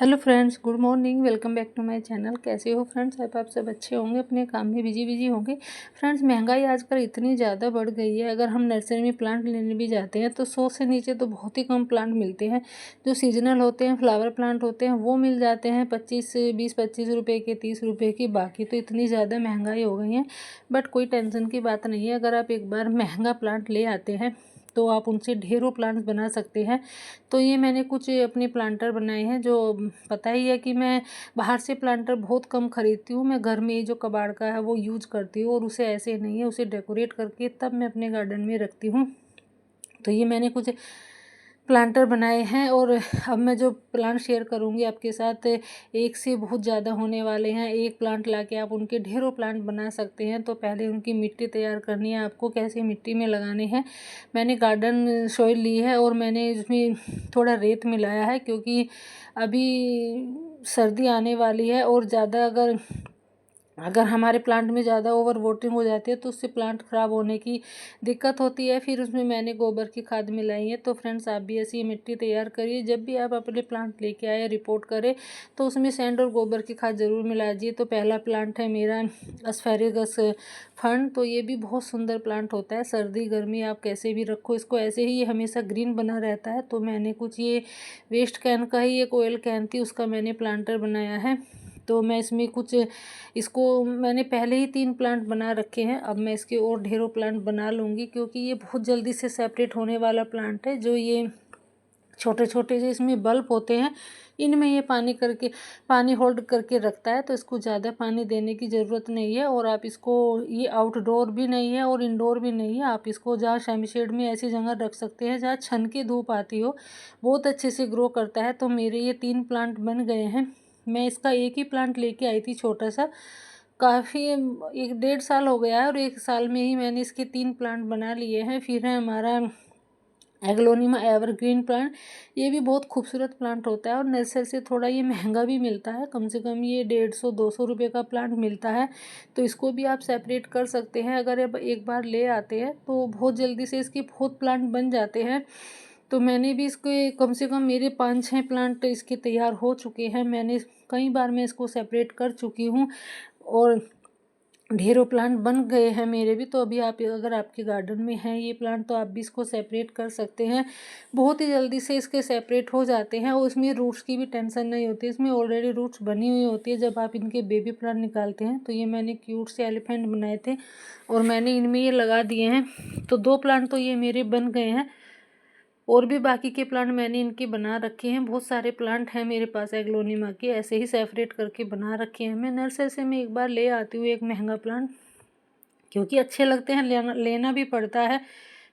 Hello friends, good morning. Welcome back to my channel. कैसे हो friends? आप सब अच्छे होंगे, अपने काम में बिजी होंगे। फ्रेंड्स, महंगाई आजकल इतनी ज़्यादा बढ़ गई है। अगर हम नर्सरी में प्लांट लेने भी जाते हैं तो 100 से नीचे तो बहुत ही कम प्लांट मिलते हैं। जो सीजनल होते हैं, फ्लावर प्लांट होते हैं, वो मिल जाते हैं 25 रुपये के, 30 रुपये की। बाकी तो इतनी ज़्यादा महंगाई हो गई है। बट कोई टेंशन की बात नहीं है। अगर आप एक बार महंगा प्लांट ले आते हैं तो आप उनसे ढेरों प्लांट्स बना सकते हैं। तो ये मैंने कुछ अपने प्लांटर बनाए हैं। जो पता ही है कि मैं बाहर से प्लांटर बहुत कम खरीदती हूँ। मैं घर में ये जो कबाड़ का है वो यूज करती हूँ, और उसे ऐसे नहीं है, उसे डेकोरेट करके तब मैं अपने गार्डन में रखती हूँ। तो ये मैंने कुछ प्लांटर बनाए हैं, और अब मैं जो प्लांट शेयर करूंगी आपके साथ, एक से बहुत ज़्यादा होने वाले हैं। एक प्लांट लाके आप उनके ढेरों प्लांट बना सकते हैं। तो पहले उनकी मिट्टी तैयार करनी है आपको, कैसे मिट्टी में लगाने हैं। मैंने गार्डन सॉइल ली है और मैंने इसमें थोड़ा रेत मिलाया है, क्योंकि अभी सर्दी आने वाली है, और ज़्यादा अगर हमारे प्लांट में ज़्यादा ओवर वाटरिंग हो जाती है तो उससे प्लांट ख़राब होने की दिक्कत होती है। फिर उसमें मैंने गोबर की खाद मिलाई है। तो फ्रेंड्स, आप भी ऐसी मिट्टी तैयार करिए। जब भी आप अपने प्लांट लेके आए, रिपोर्ट करें, तो उसमें सैंड और गोबर की खाद ज़रूर मिला दीजिए। तो पहला प्लांट है मेरा एस्पेरेगस फर्न। तो ये भी बहुत सुंदर प्लांट होता है। सर्दी गर्मी आप कैसे भी रखो इसको, ऐसे ही ये हमेशा ग्रीन बना रहता है। तो मैंने कुछ ये वेस्ट कैन का ही एक ऑयल कैन थी, उसका मैंने प्लांटर बनाया है। तो मैं इसमें कुछ, इसको मैंने पहले ही 3 प्लांट बना रखे हैं। अब मैं इसके और ढेरों प्लांट बना लूँगी, क्योंकि ये बहुत जल्दी से सेपरेट होने वाला प्लांट है। जो ये छोटे छोटे से इसमें बल्ब होते हैं, इनमें ये पानी होल्ड करके रखता है। तो इसको ज़्यादा पानी देने की ज़रूरत नहीं है। और आप इसको, ये आउटडोर भी नहीं है और इंडोर भी नहीं है। आप इसको जहाँ सेमी शेड में ऐसी जगह रख सकते हैं जहाँ छन के धूप आती हो, बहुत अच्छे से ग्रो करता है। तो मेरे ये 3 प्लांट बन गए हैं। मैं इसका एक ही प्लांट लेके आई थी, छोटा सा। काफ़ी 1 डेढ़ साल हो गया है, और 1 साल में ही मैंने इसके 3 प्लांट बना लिए हैं। फिर है हमारा एग्लोनिमा एवरग्रीन प्लांट। ये भी बहुत खूबसूरत प्लांट होता है, और नर्सरी से थोड़ा ये महंगा भी मिलता है। कम से कम ये 150-200 रुपये का प्लांट मिलता है। तो इसको भी आप सेपरेट कर सकते हैं। अगर आप एक बार ले आते हैं तो बहुत जल्दी से इसके बहुत प्लांट बन जाते हैं। तो मैंने भी इसके कम से कम मेरे 5-6 प्लांट इसके तैयार हो चुके हैं। मैंने कई बार मैं इसको सेपरेट कर चुकी हूँ, और ढेरों प्लांट बन गए हैं मेरे भी। तो अभी आप, अगर आपके गार्डन में हैं ये प्लांट, तो आप भी इसको सेपरेट कर सकते हैं। बहुत ही जल्दी से इसके सेपरेट हो जाते हैं, और इसमें रूट्स की भी टेंशन नहीं होती। इसमें ऑलरेडी रूट्स बनी हुई होती है जब आप इनके बेबी प्लांट निकालते हैं। तो ये मैंने क्यूट से एलिफेंट बनाए थे, और मैंने इनमें ये लगा दिए हैं। तो 2 प्लांट तो ये मेरे बन गए हैं, और भी बाकी के प्लांट मैंने इनके बना रखे हैं। बहुत सारे प्लांट हैं मेरे पास एग्लोनिमा के, ऐसे ही सेपरेट करके बना रखे हैं। मैं नर्सरी से मैं एक बार ले आती हूँ एक महंगा प्लांट, क्योंकि अच्छे लगते हैं, लेना भी पड़ता है।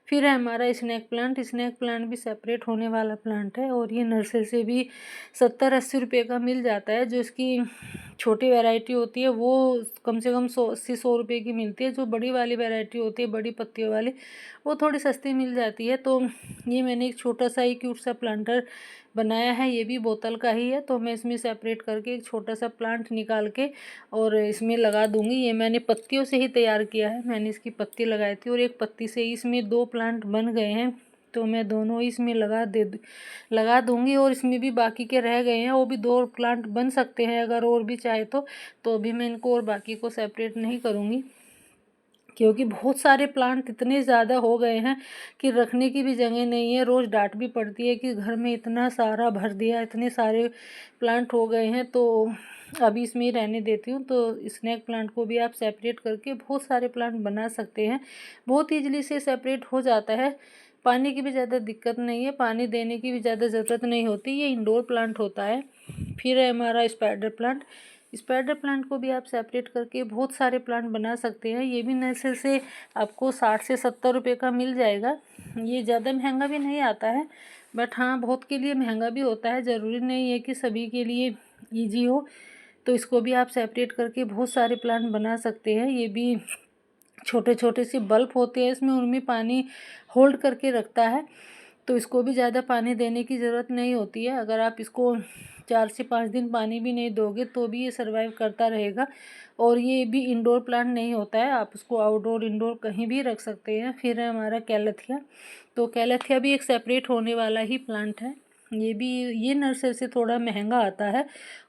फिर है हमारा स्नैक प्लांट भी सेपरेट होने वाला प्लांट है, और ये नर्सरी से भी 70-80 रुपये का मिल जाता है। जो इसकी छोटी वैरायटी होती है वो कम से कम 100-100 रुपये की मिलती है। जो बड़ी वाली वैरायटी होती है, बड़ी पत्तियों वाली, वो थोड़ी सस्ती मिल जाती है। तो ये मैंने एक छोटा सा ही क्यूट सा प्लांटर बनाया है, ये भी बोतल का ही है। तो मैं इसमें सेपरेट करके एक छोटा सा प्लांट निकाल के और इसमें लगा दूंगी। ये मैंने पत्तियों से ही तैयार किया है। मैंने इसकी पत्ती लगाई थी, और एक पत्ती से ही इसमें 2 प्लांट बन गए हैं। तो मैं दोनों ही इसमें लगा दूंगी। और इसमें भी बाकी के रह गए हैं, वो भी 2 प्लांट बन सकते हैं अगर और भी चाहे तो अभी मैं इनको और बाकी को सेपरेट नहीं करूँगी, क्योंकि बहुत सारे प्लांट इतने ज़्यादा हो गए हैं कि रखने की भी जगह नहीं है। रोज़ डांट भी पड़ती है कि घर में इतना सारा भर दिया, इतने सारे प्लांट हो गए हैं। तो अभी इसमें ही रहने देती हूँ। तो स्नैक प्लांट को भी आप सेपरेट करके बहुत सारे प्लांट बना सकते हैं। बहुत ईजिली से सेपरेट हो जाता है। पानी की भी ज़्यादा दिक्कत नहीं है, पानी देने की भी ज़्यादा ज़रूरत नहीं होती। ये इंडोर प्लांट होता है। फिर है हमारा स्पाइडर प्लांट को भी आप सेपरेट करके बहुत सारे प्लांट बना सकते हैं। ये भी नर्सरी से आपको 60 से 70 रुपये का मिल जाएगा। ये ज़्यादा महंगा भी नहीं आता है, बट हाँ, बहुत के लिए महंगा भी होता है। ज़रूरी नहीं है कि सभी के लिए ईजी हो। तो इसको भी आप सेपरेट करके बहुत सारे प्लांट बना सकते हैं। ये भी छोटे छोटे से बल्ब होते हैं इसमें, उनमें पानी होल्ड करके रखता है। तो इसको भी ज़्यादा पानी देने की ज़रूरत नहीं होती है। अगर आप इसको 4 से 5 दिन पानी भी नहीं दोगे तो भी ये सर्वाइव करता रहेगा। और ये भी इंडोर प्लांट नहीं होता है, आप उसको आउटडोर इंडोर कहीं भी रख सकते हैं। फिर है हमारा कैलेथिया। तो कैलेथिया भी एक सेपरेट होने वाला ही प्लांट है। ये नर्सरी से थोड़ा महंगा आता है।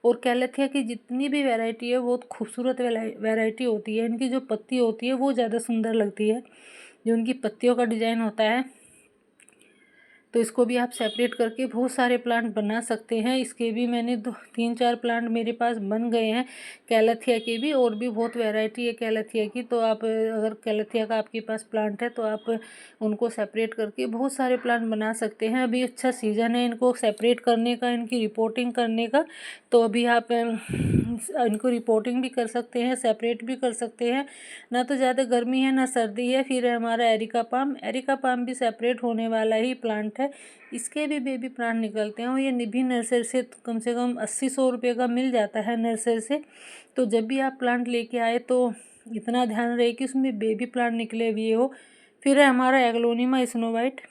और कैलेथिया की जितनी भी वैरायटी है बहुत खूबसूरत वैरायटी होती है। इनकी जो पत्ती होती है वो ज़्यादा सुंदर लगती है, जो उनकी पत्तियों का डिज़ाइन होता है। तो इसको भी आप सेपरेट करके बहुत सारे प्लांट बना सकते हैं। इसके भी मैंने 3-4 प्लांट मेरे पास बन गए हैं कैलेथिया के भी। और भी बहुत वैरायटी है कैलेथिया की, तो आप अगर कैलेथिया का आपके पास प्लांट है तो आप उनको सेपरेट करके बहुत सारे प्लांट बना सकते हैं। अभी अच्छा सीज़न है इनको सेपरेट करने का, इनकी रिपोर्टिंग करने का। तो अभी आप इनको रिपोर्टिंग भी कर सकते हैं, सेपरेट भी कर सकते हैं। ना तो ज़्यादा गर्मी है ना सर्दी है। फिर है हमारा एरिका पाम भी सेपरेट होने वाला ही प्लांट है। इसके भी बेबी प्लांट निकलते हैं और ये निभी नर्सरी से कम 80-100 रुपये का मिल जाता है नर्सरी से। तो जब भी आप प्लांट लेके आए तो इतना ध्यान रहे कि उसमें बेबी प्लांट निकले हुए हो। फिर है हमारा एग्लोनिमा स्नो वाइट।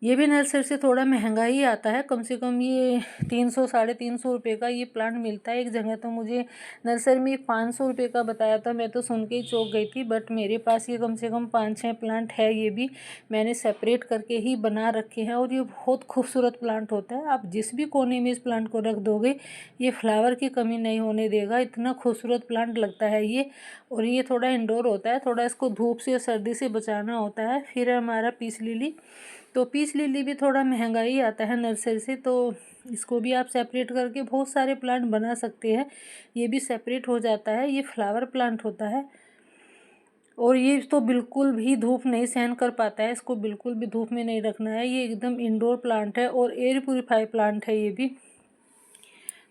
ये भी नर्सरी से थोड़ा महंगा ही आता है, कम से कम ये 300-350 रुपये का ये प्लांट मिलता है। एक जगह तो मुझे नर्सरी में 500 रुपये का बताया था, मैं तो सुन के ही चौंक गई थी। बट मेरे पास ये कम से कम 5-6 प्लांट है। ये भी मैंने सेपरेट करके ही बना रखे हैं और ये बहुत खूबसूरत प्लांट होता है। आप जिस भी कोने में इस प्लांट को रख दोगे ये फ्लावर की कमी नहीं होने देगा, इतना खूबसूरत प्लांट लगता है ये। और ये थोड़ा इंडोर होता है, थोड़ा इसको धूप से और सर्दी से बचाना होता है। फिर है हमारा पीस लिली। तो पीस लिली भी थोड़ा महंगा ही आता है नर्सरी से, तो इसको भी आप सेपरेट करके बहुत सारे प्लांट बना सकते हैं। ये भी सेपरेट हो जाता है, ये फ्लावर प्लांट होता है। और ये तो बिल्कुल भी धूप नहीं सहन कर पाता है, इसको बिल्कुल भी धूप में नहीं रखना है। ये एकदम इंडोर प्लांट है और एयर प्यूरीफाई प्लांट है ये भी।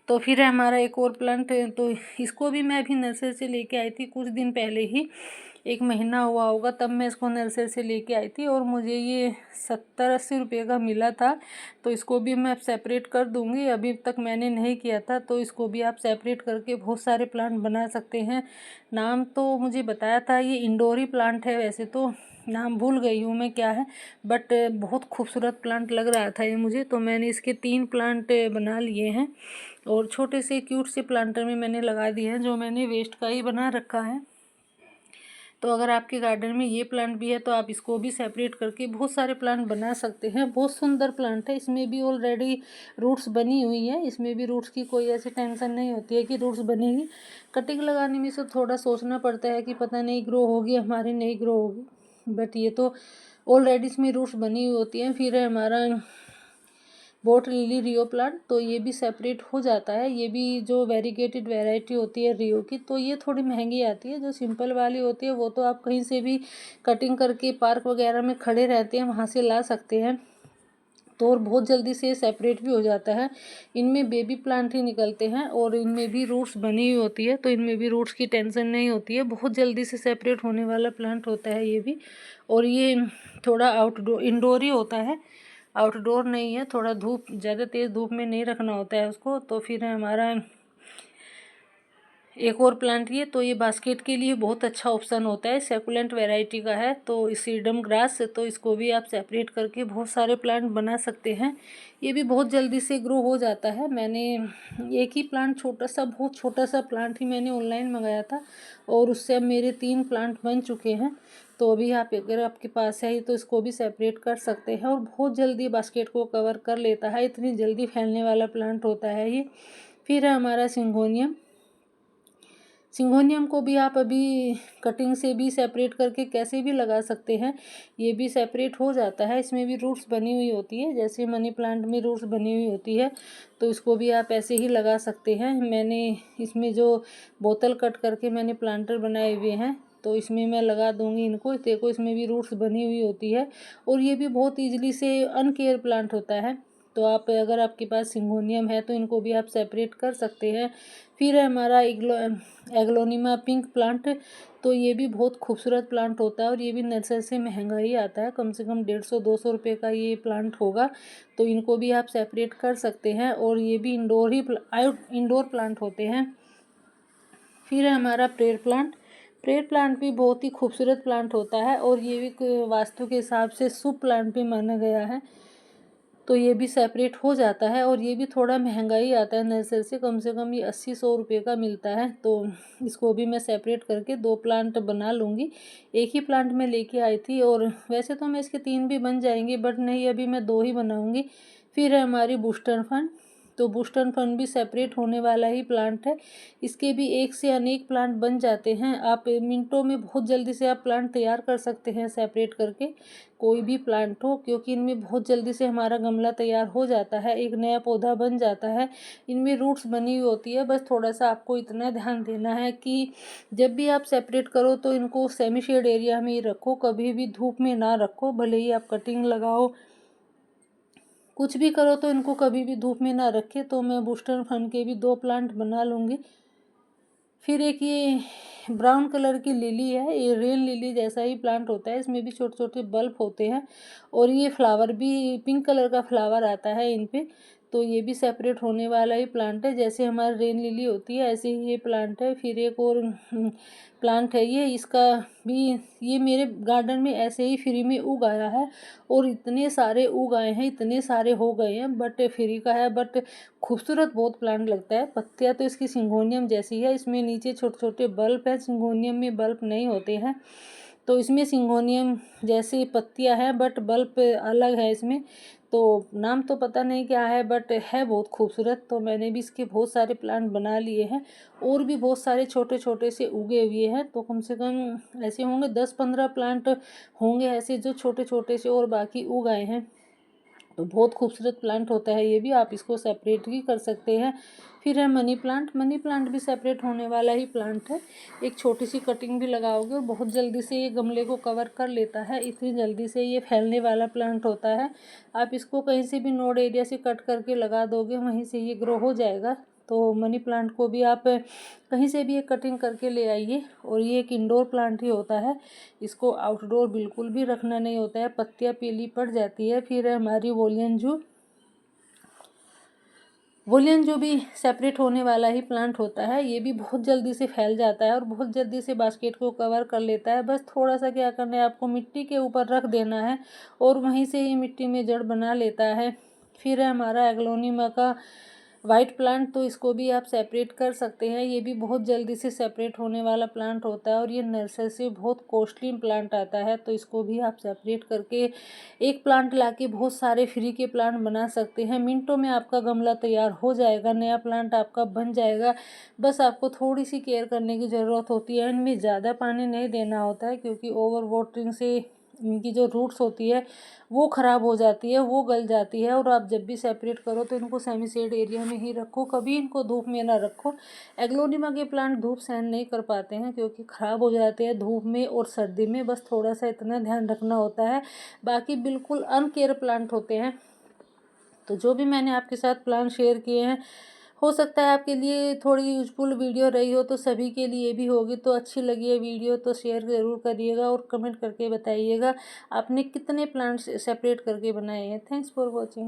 तो फिर है हमारा एक और प्लांट, तो इसको भी मैं अभी नर्सरी से लेके आई थी कुछ दिन पहले ही, 1 महीना हुआ होगा तब मैं इसको नर्सरी से लेके आई थी। और मुझे ये 70-80 रुपये का मिला था। तो इसको भी मैं सेपरेट कर दूंगी, अभी तक मैंने नहीं किया था। तो इसको भी आप सेपरेट करके बहुत सारे प्लांट बना सकते हैं। नाम तो मुझे बताया था, ये इंडोर ही प्लांट है, वैसे तो नाम भूल गई हूँ मैं क्या है। बट बहुत खूबसूरत प्लांट लग रहा था ये मुझे, तो मैंने इसके 3 प्लांट बना लिए हैं। और छोटे से क्यूट से प्लांटर में मैंने लगा दिए हैं, जो मैंने वेस्ट का ही बना रखा है। तो अगर आपके गार्डन में ये प्लांट भी है तो आप इसको भी सेपरेट करके बहुत सारे प्लांट बना सकते हैं। बहुत सुंदर प्लांट है, इसमें भी ऑलरेडी रूट्स बनी हुई है। इसमें भी रूट्स की कोई ऐसी टेंशन नहीं होती है कि रूट्स बनेगी। कटिंग लगाने में से थोड़ा सोचना पड़ता है कि पता नहीं ग्रो होगी हमारी, नहीं ग्रो होगी। बट ये तो ऑलरेडी इसमें रूट्स बनी हुई होती हैं। फिर है हमारा बोट लिली रियो प्लांट, तो ये भी सेपरेट हो जाता है। ये भी जो वेरीगेटेड वैरायटी होती है रियो की, तो ये थोड़ी महंगी आती है। जो सिंपल वाली होती है वो तो आप कहीं से भी कटिंग करके पार्क वगैरह में खड़े रहते हैं वहाँ से ला सकते हैं, तो और बहुत जल्दी से सेपरेट भी हो जाता है। इनमें बेबी प्लांट ही निकलते हैं और इनमें भी रूट्स बनी हुई होती है, तो इनमें भी रूट्स की टेंशन नहीं होती है। बहुत जल्दी से सेपरेट होने वाला प्लांट होता है ये भी। और ये थोड़ा आउटडोर इंडोर ही होता है, आउटडोर नहीं है। थोड़ा धूप, ज़्यादा तेज़ धूप में नहीं रखना होता है उसको। तो फिर हमारा एक और प्लांट ये बास्केट के लिए बहुत अच्छा ऑप्शन होता है, सेकुलेंट वैरायटी का है, तो सीडम ग्रास। तो इसको भी आप सेपरेट करके बहुत सारे प्लांट बना सकते हैं। ये भी बहुत जल्दी से ग्रो हो जाता है। मैंने एक ही प्लांट, छोटा सा, बहुत छोटा सा प्लांट ही मैंने ऑनलाइन मंगाया था और उससे अब मेरे 3 प्लांट बन चुके हैं। तो अभी आप अगर आपके पास है तो इसको भी सेपरेट कर सकते हैं और बहुत जल्दी बास्केट को कवर कर लेता है, इतनी जल्दी फैलने वाला प्लांट होता है ये। फिर है हमारा सिंगोनियम को भी आप अभी कटिंग से भी सेपरेट करके कैसे भी लगा सकते हैं, ये भी सेपरेट हो जाता है। इसमें भी रूट्स बनी हुई होती है, जैसे मनी प्लांट में रूट्स बनी हुई होती है, तो इसको भी आप ऐसे ही लगा सकते हैं। मैंने इसमें जो बोतल कट करके मैंने प्लांटर बनाए हुए हैं, तो इसमें मैं लगा दूंगी इनको। देखो इसमें भी रूट्स बनी हुई होती है और ये भी बहुत ईजिली से अनकेयर प्लांट होता है। तो आप अगर आपके पास सिंगोनियम है तो इनको भी आप सेपरेट कर सकते हैं। फिर है हमारा एग्लोनिमा पिंक प्लांट, तो ये भी बहुत खूबसूरत प्लांट होता है और ये भी नर्सरी से महंगा ही आता है, कम से कम 150-200 रुपये का ये प्लांट होगा। तो इनको भी आप सेपरेट कर सकते हैं और ये भी इंडोर प्लांट होते हैं। फिर है हमारा प्रेयर प्लांट भी बहुत ही खूबसूरत प्लांट होता है और ये भी वास्तु के हिसाब से शुभ प्लांट भी माना गया है। तो ये भी सेपरेट हो जाता है। और ये भी थोड़ा महंगा ही आता है नर्सरी से कम ये 80-100 रुपये का मिलता है। तो इसको भी मैं सेपरेट करके 2 प्लांट बना लूँगी। एक ही प्लांट में लेके आई थी और वैसे तो मैं इसके 3 भी बन जाएंगे, बट नहीं, अभी मैं 2 ही बनाऊँगी। फिर है हमारी बूस्टर फन। तो बूस्टर फन भी सेपरेट होने वाला ही प्लांट है। इसके भी एक से अनेक प्लांट बन जाते हैं। आप मिनटों में बहुत जल्दी से आप प्लांट तैयार कर सकते हैं सेपरेट करके, कोई भी प्लांट हो, क्योंकि इनमें बहुत जल्दी से हमारा गमला तैयार हो जाता है, एक नया पौधा बन जाता है। इनमें रूट्स बनी हुई होती है। बस थोड़ा सा आपको इतना ध्यान देना है कि जब भी आप सेपरेट करो तो इनको सेमी शेड एरिया में ही रखो, कभी भी धूप में ना रखो। भले ही आप कटिंग लगाओ, कुछ भी करो, तो इनको कभी भी धूप में ना रखें। तो मैं बूस्टर फन के भी 2 प्लांट बना लूँगी। फिर एक ये ब्राउन कलर की लिली है, ये रेन लिली जैसा ही प्लांट होता है, इसमें भी छोटे छोटे बल्ब होते हैं और ये फ्लावर भी पिंक कलर का फ्लावर आता है इन पे। तो ये भी सेपरेट होने वाला ही प्लांट है। जैसे हमारी रेन लिली होती है ऐसे ही ये प्लांट है। फिर एक और प्लांट है ये, इसका भी ये मेरे गार्डन में ऐसे ही फ्री में उग आया है और इतने सारे उग आए हैं, इतने सारे हो गए हैं, बट फ्री का है, बट खूबसूरत बहुत प्लांट लगता है। पत्तियां तो इसकी सिंगोनियम जैसी है, इसमें नीचे छोटे छोटे बल्ब है, सिंगोनियम में बल्ब नहीं होते हैं। तो इसमें सिंगोनियम जैसी पत्तियां हैं, बट बल्ब अलग है इसमें। तो नाम तो पता नहीं क्या है, बट है बहुत खूबसूरत। तो मैंने भी इसके बहुत सारे प्लांट बना लिए हैं और भी बहुत सारे छोटे छोटे से उगे हुए हैं। तो कम से कम ऐसे होंगे 10-15 प्लांट होंगे ऐसे जो छोटे छोटे से, और बाकी उग आए हैं। तो बहुत खूबसूरत प्लांट होता है ये भी, आप इसको सेपरेट भी कर सकते हैं। फिर है मनी प्लांट। मनी प्लांट भी सेपरेट होने वाला ही प्लांट है। एक छोटी सी कटिंग भी लगाओगे और बहुत जल्दी से ये गमले को कवर कर लेता है, इतनी जल्दी से ये फैलने वाला प्लांट होता है। आप इसको कहीं से भी नोड एरिया से कट करके लगा दोगे, वहीं से ये ग्रो हो जाएगा। तो मनी प्लांट को भी आप कहीं से भी एक कटिंग करके ले आइए। और ये एक इंडोर प्लांट ही होता है, इसको आउटडोर बिल्कुल भी रखना नहीं होता है, पत्तियां पीली पड़ जाती है। फिर है हमारी वोलियन जो भी सेपरेट होने वाला ही प्लांट होता है। ये भी बहुत जल्दी से फैल जाता है और बहुत जल्दी से बास्केट को कवर कर लेता है। बस थोड़ा सा क्या करना है आपको, मिट्टी के ऊपर रख देना है और वहीं से ही मिट्टी में जड़ बना लेता है। फिर है हमारा एग्लोनिमा का वाइट प्लांट। तो इसको भी आप सेपरेट कर सकते हैं, ये भी बहुत जल्दी से सेपरेट होने वाला प्लांट होता है और ये नर्सरी से बहुत कॉस्टली प्लांट आता है। तो इसको भी आप सेपरेट करके एक प्लांट लाके बहुत सारे फ्री के प्लांट बना सकते हैं। मिनटों में आपका गमला तैयार हो जाएगा, नया प्लांट आपका बन जाएगा। बस आपको थोड़ी सी केयर करने की ज़रूरत होती है, इनमें ज़्यादा पानी नहीं देना होता है, क्योंकि ओवर वाटरिंग से इनकी जो रूट्स होती है वो ख़राब हो जाती है, वो गल जाती है। और आप जब भी सेपरेट करो तो इनको सेमी शेड एरिया में ही रखो, कभी इनको धूप में ना रखो। एग्लोनिमा के प्लांट धूप सहन नहीं कर पाते हैं क्योंकि ख़राब हो जाते हैं धूप में और सर्दी में, बस थोड़ा सा इतना ध्यान रखना होता है। बाकी बिल्कुल अनकेयर प्लांट होते हैं। तो जो भी मैंने आपके साथ प्लान शेयर किए हैं, हो सकता है आपके लिए थोड़ी यूजफुल वीडियो रही हो, तो सभी के लिए भी होगी। तो अच्छी लगी है वीडियो तो शेयर ज़रूर करिएगा और कमेंट करके बताइएगा आपने कितने प्लांट्स सेपरेट करके बनाए हैं। Thanks for watching.